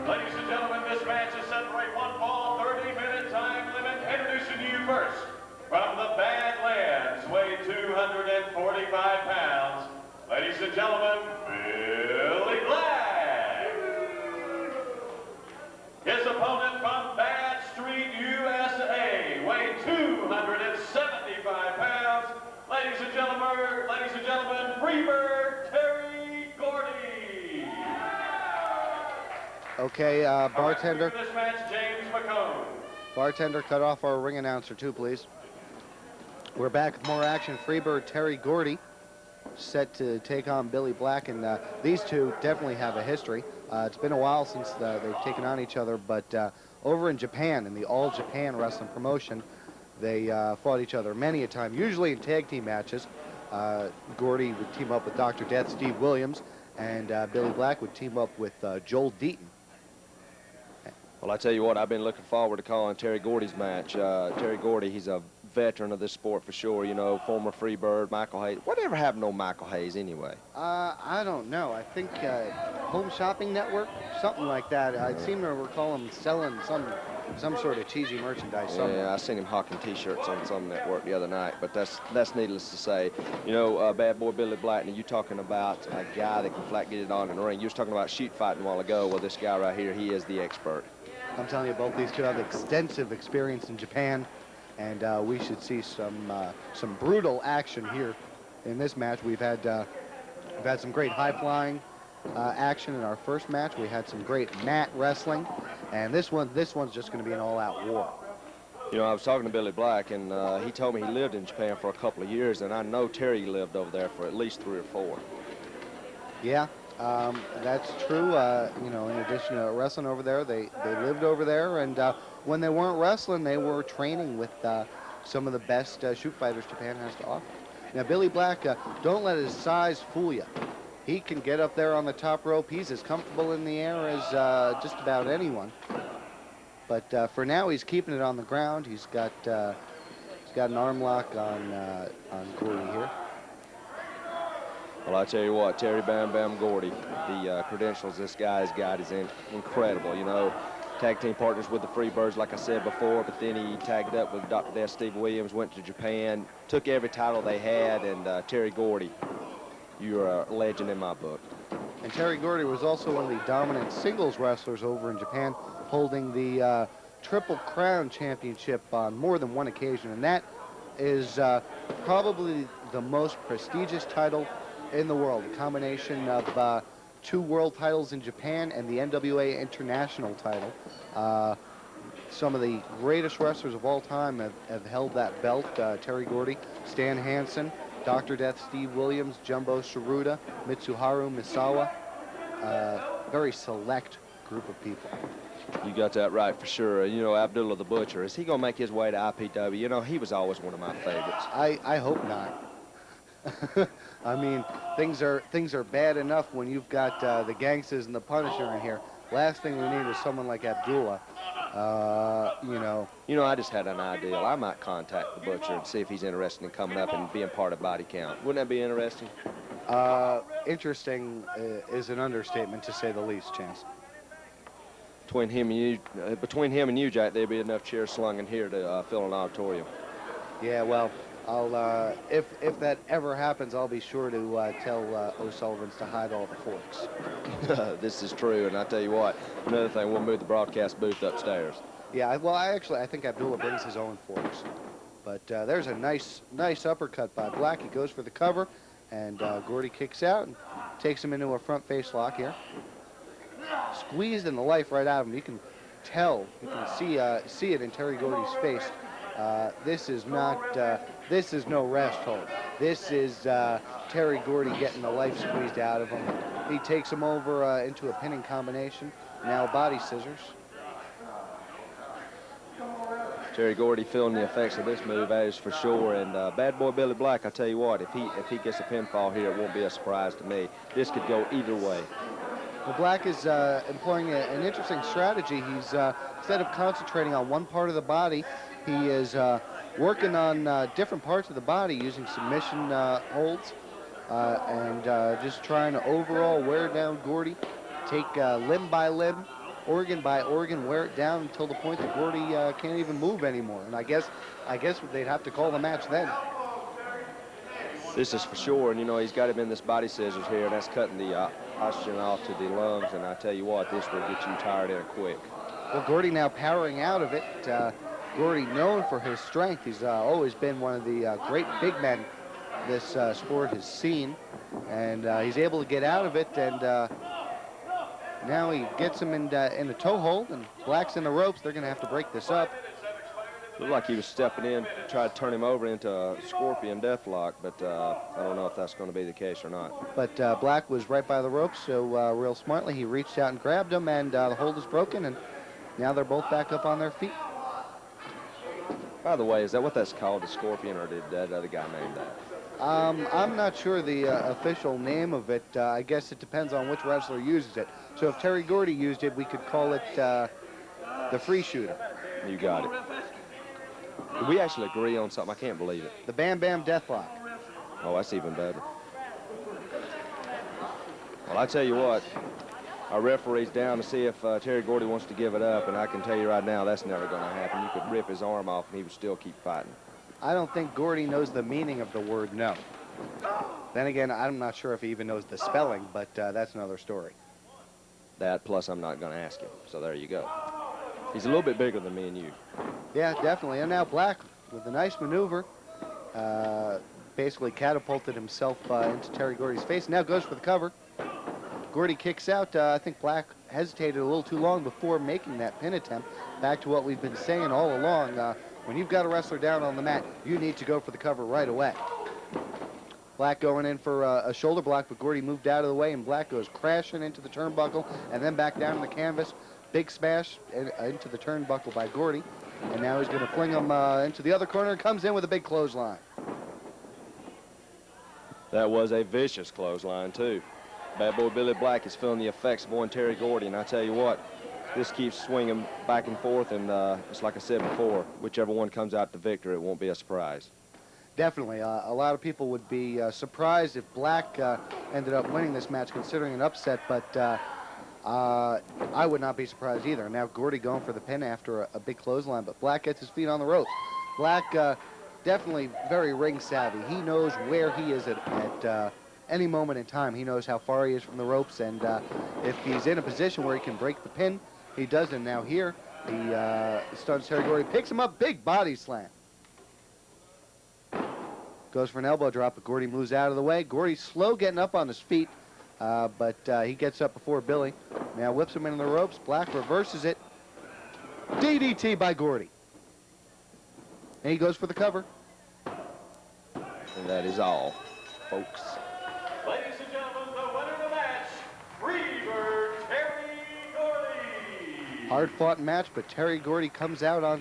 Ladies and gentlemen, this match is set for a one-fall, 30-minute time limit. Introducing you first, from the Badlands, weighing 245 pounds. Ladies and gentlemen, Billy Black. His opponent from Bad Street, USA, weighing 275 pounds. Ladies and gentlemen, Freebird Terry Gordy. Okay, bartender. This match, James McCone. Bartender, cut off our ring announcer too, please. We're back with more action. Freebird Terry Gordy set to take on Billy Black, and these two definitely have a history. It's been a while since they've taken on each other, but over in Japan, in the All Japan Wrestling promotion, they fought each other many a time, usually in tag team matches. Gordy would team up with Dr. Death Steve Williams, and Billy Black would team up with Joel Deaton. Well, I tell you what, I've been looking forward to calling Terry Gordy's match. Terry Gordy, he's a veteran of this sport for sure, you know, former Freebird, Michael Hayes. Whatever happened to Michael Hayes anyway? I don't know. I think Home Shopping Network, something like that. I seem to recall him selling some sort of cheesy merchandise somewhere. Yeah, I seen him hawking T-shirts on some network the other night, but that's needless to say. You know, bad boy Billy Black, and you talking about a guy that can flat get it on in the ring. You was talking about shoot fighting a while ago. Well, this guy right here, he is the expert. I'm telling you, both these two have extensive experience in Japan, and we should see some brutal action here in this match. We've had some great high-flying action in our first match. We had some great mat wrestling, and this one's just going to be an all-out war. You know, I was talking to Billy Black, and he told me he lived in Japan for a couple of years, and I know Terry lived over there for at least 3 or 4. Yeah. That's true. You know, in addition to wrestling over there, they lived over there, and when they weren't wrestling, they were training with some of the best shoot fighters Japan has to offer. Now, Billy Black, don't let his size fool you. He can get up there on the top rope. He's as comfortable in the air as just about anyone. But for now, he's keeping it on the ground. He's got an arm lock on Gordy here. Well, I tell you what, Terry Bam Bam Gordy, the credentials this guy has got is incredible. You know, tag team partners with the Freebirds, like I said before, but then he tagged up with Dr. Death Steve Williams, went to Japan, took every title they had, and Terry Gordy, you're a legend in my book. And Terry Gordy was also one of the dominant singles wrestlers over in Japan, holding the Triple Crown Championship on more than one occasion, and that is probably the most prestigious title in the world, a combination of 2 world titles in Japan and the NWA International title. Some of the greatest wrestlers of all time have held that belt. Terry Gordy, Stan Hansen, Dr. Death Steve Williams, Jumbo Tsuruta, Mitsuharu Misawa. Very select group of people. You got that right for sure. You know, Abdullah the Butcher, is he going to make his way to IPW? You know, he was always one of my favorites. I hope not. I mean, things are bad enough when you've got the Gangsters and the Punisher in here. Last thing we need is someone like Abdullah. You know, I just had an idea. I might contact the Butcher and see if he's interested in coming up and being part of Body Count. Wouldn't that be interesting? Interesting is an understatement, to say the least, Chance. Between him and you, Jack, there'd be enough chairs slung in here to fill an auditorium. Yeah, well, I'll if that ever happens, I'll be sure to tell O'Sullivan's to hide all the forks. This is true, and I tell you what, another thing, we'll move the broadcast booth upstairs. Yeah, well, I think Abdullah brings his own forks. But there's a nice uppercut by Black. He goes for the cover, and Gordy kicks out and takes him into a front face lock here. Squeezing the life right out of him. You can tell, you can see it in Terry Gordy's face. This is no rest hold. This is Terry Gordy getting the life squeezed out of him. He takes him over into a pinning combination. Now body scissors. Terry Gordy feeling the effects of this move, that is for sure. And bad boy Billy Black, I tell you what, if he gets a pinfall here, it won't be a surprise to me. This could go either way. Well, Black is employing an interesting strategy. He's instead of concentrating on one part of the body, he is working on different parts of the body using submission holds and just trying to overall wear down Gordy, take limb by limb, organ by organ, wear it down until the point that Gordy can't even move anymore. And I guess they'd have to call the match then. This is for sure, and you know, he's got him in this body scissors here, and that's cutting the oxygen off to the lungs, and I tell you what, this will get you tired in a quick. Well, Gordy now powering out of it. Gordy, known for his strength, he's always been one of the great big men this sport has seen, and he's able to get out of it, and now he gets him in a toe hold, and Black's in the ropes. They're going to have to break this up. Looked like he was stepping in to try to turn him over into a scorpion deathlock, but I don't know if that's going to be the case or not. But Black was right by the ropes, so real smartly he reached out and grabbed him, and the hold is broken, and now they're both back up on their feet. By the way, is that what that's called, the scorpion, or did that other guy name that? I'm not sure the official name of it. I guess it depends on which wrestler uses it. So if Terry Gordy used it, we could call it the free shooter. You got it. Did we actually agree on something? I can't believe it. The Bam Bam Deathlock. Oh, that's even better. Well, I tell you what, our referee's down to see if Terry Gordy wants to give it up, and I can tell you right now that's never going to happen. You could rip his arm off, and he would still keep fighting. I don't think Gordy knows the meaning of the word no. Then again, I'm not sure if he even knows the spelling, but that's another story. That, plus I'm not going to ask him, so there you go. He's a little bit bigger than me and you. Yeah, definitely. And now Black, with a nice maneuver, basically catapulted himself into Terry Gordy's face. Now goes for the cover. Gordy kicks out. I think Black hesitated a little too long before making that pin attempt. Back to what we've been saying all along. When you've got a wrestler down on the mat, you need to go for the cover right away. Black going in for a shoulder block, but Gordy moved out of the way, and Black goes crashing into the turnbuckle and then back down to the canvas. Big smash into the turnbuckle by Gordy. And now he's going to fling him into the other corner. Comes in with a big clothesline. That was a vicious clothesline, too. Bad boy Billy Black is feeling the effects of one Terry Gordy, and I tell you what, this keeps swinging back and forth, and it's like I said before, whichever one comes out the victor, it won't be a surprise. Definitely. A lot of people would be surprised if Black ended up winning this match, considering an upset, but I would not be surprised either. Now Gordy going for the pin after a big clothesline, but Black gets his feet on the ropes. Black definitely very ring savvy. He knows where he is at any moment in time. He knows how far he is from the ropes, and if he's in a position where he can break the pin, he does. And now here, he stuns Terry Gordy, picks him up, big body slam. Goes for an elbow drop, but Gordy moves out of the way. Gordy's slow getting up on his feet, but he gets up before Billy. Now whips him into the ropes. Black reverses it. DDT by Gordy. And he goes for the cover. And that is all, folks. Ladies and gentlemen, the winner of the match, Freebird Terry Gordy. Hard-fought match, but Terry Gordy comes out on